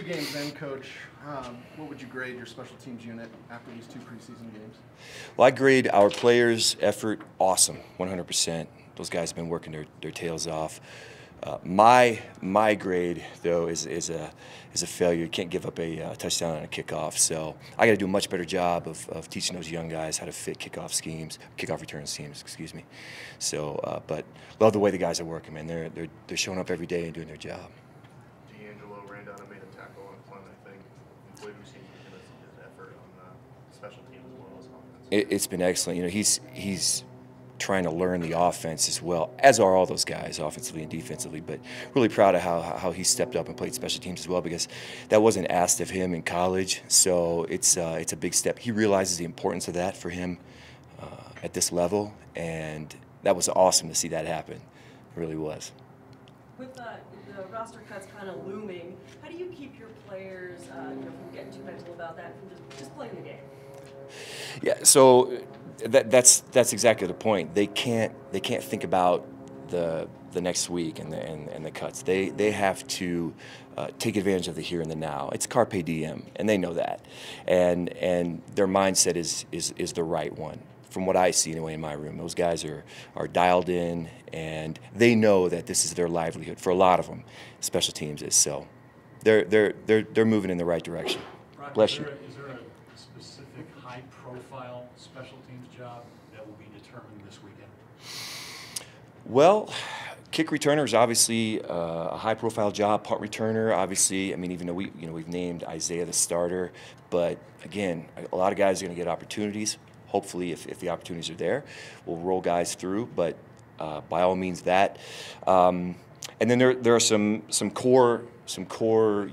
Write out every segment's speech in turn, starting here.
2 games in, Coach, what would you grade your special teams unit after these 2 preseason games? Well, I grade our players' effort awesome, 100%. Those guys have been working their tails off. My grade, though, is a failure. You can't give up a touchdown on a kickoff. So I got to do a much better job of teaching those young guys how to fit kickoff return schemes. Excuse me. So, but love the way the guys are working, man. They're showing up every day and doing their job. D'Angelo ran down and made a tackle on punt, I think. What have you seen from his effort on special teams as well as offense? It's been excellent. You know, he's trying to learn the offense as well, as are all those guys, offensively and defensively. But really proud of how he stepped up and played special teams as well, because that wasn't asked of him in college. So it's a big step. He realizes the importance of that for him at this level, and that was awesome to see that happen. It really was. With the roster cuts kind of looming, how do you keep your players from getting too mental about that, from just playing the game? Yeah, so that's exactly the point. They can't think about the next week and the cuts. They have to take advantage of the here and the now. It's carpe diem, and they know that, and their mindset is the right one. From what I see anyway in my room, those guys are dialed in, and they know that this is their livelihood. For a lot of them, special teams is. So they're moving in the right direction. Brock, Bless you. Is there a specific high-profile special teams job that will be determined this weekend? Well, kick returner is obviously a high-profile job. Punt returner, obviously. I mean, even though we've named Isaiah the starter, but again, a lot of guys are going to get opportunities. Hopefully, if the opportunities are there, we'll roll guys through. But by all means, that. And then there are some core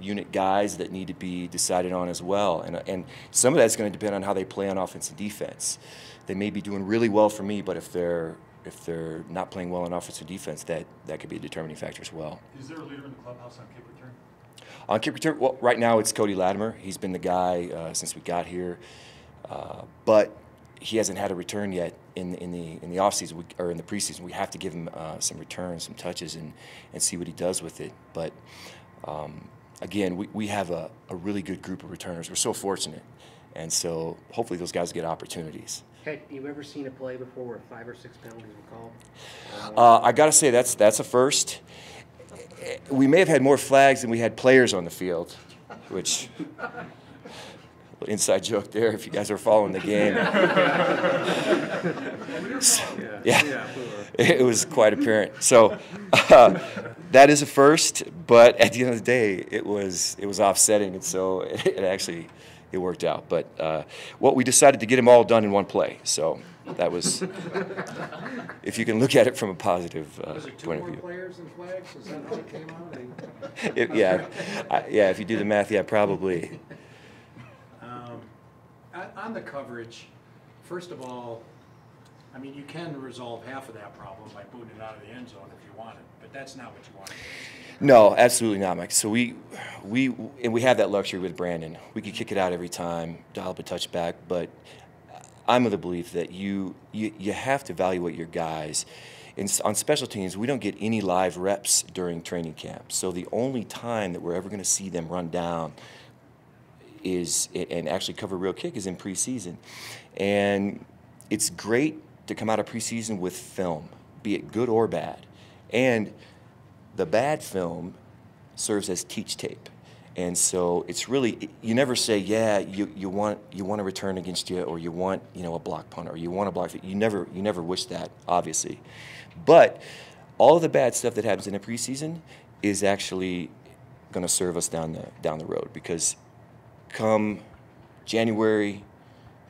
unit guys that need to be decided on as well. And some of that's going to depend on how they play on offense and defense. They may be doing really well for me, but if they're not playing well on offense and defense, that could be a determining factor as well. Is there a leader in the clubhouse on kick return? On kick return, well, right now it's Cody Latimer. He's been the guy since we got here, but he hasn't had a return yet in the offseason or in the preseason. We have to give him some returns, some touches, and see what he does with it. But again, we have a really good group of returners. We're so fortunate, and so hopefully those guys get opportunities. Hey, you ever seen a play before where 5 or 6 penalties were called? I got to say that's a first. We may have had more flags than we had players on the field, which. Inside joke there if you guys are following the game. Yeah, it was quite apparent. So that is a first, but at the end of the day, it was offsetting, and so it worked out. But what we decided to get them all done in one play. So that was, if you can look at it from a positive point of view. Players and flags? Is that how it came out? Yeah, if you do the math, yeah, probably. On the coverage, first of all, I mean, you can resolve half of that problem by booting it out of the end zone if you want it, but that's not what you want. No, absolutely not, Mike. So we have that luxury with Brandon. We could kick it out every time, dial up a touchback, but I'm of the belief that you have to evaluate your guys. On special teams, we don't get any live reps during training camp. So the only time that we're ever going to see them run down and actually cover a real kick is in preseason. And it's great to come out of preseason with film, be it good or bad. And the bad film serves as teach tape. And so it's really, you never say, yeah, you want a return against you, or you want, a block punt, or you want a block. You never wish that, obviously. But all of the bad stuff that happens in the preseason is actually going to serve us down the road, because come January,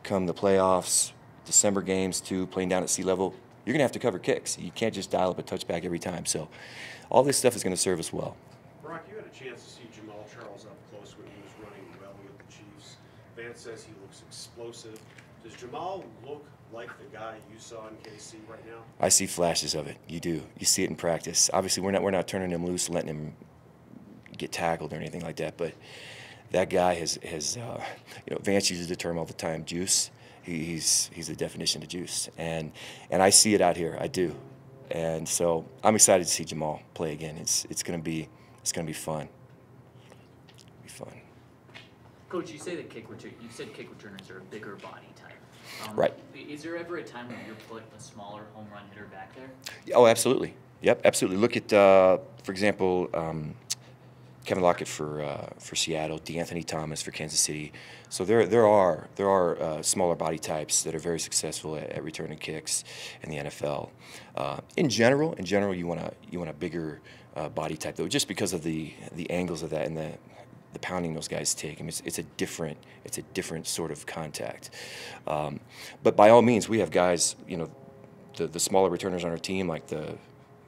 come the playoffs, December games too, playing down at sea level, you're going to have to cover kicks. You can't just dial up a touchback every time. So all this stuff is going to serve us well. Brock, you had a chance to see Jamal Charles up close when he was running well with the Chiefs. Vance says he looks explosive. Does Jamal look like the guy you saw in KC right now? I see flashes of it. You do. You see it in practice. Obviously, we're not turning him loose, letting him get tackled or anything like that, but that guy has Vance uses the term all the time, juice. He's the definition of juice, and I see it out here. I do, and so I'm excited to see Jamal play again. It's gonna be fun. fun. Coach, you say that you said kick returners are a bigger body type. Right. Is there ever a time when you're put a smaller home run hitter back there? Oh, absolutely. Yep, absolutely. Look at, for example, Kevin Lockett for Seattle, DeAnthony Thomas for Kansas City. So there are smaller body types that are very successful at returning kicks in the NFL. In general, you want a bigger body type though, just because of the angles of that and the pounding those guys take. I mean, it's a different sort of contact. But by all means, we have guys, you know, the smaller returners on our team, like the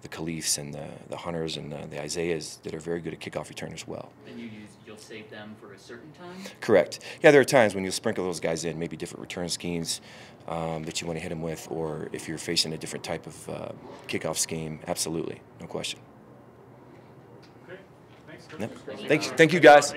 Khalifs and the Hunters and the Isaiahs, that are very good at kickoff return as well. And you'll save them for a certain time? Correct. Yeah, there are times when you'll sprinkle those guys in, maybe different return schemes that you want to hit them with, or if you're facing a different type of kickoff scheme, absolutely, no question. Okay, thanks, Coach. Yep. Thank you guys.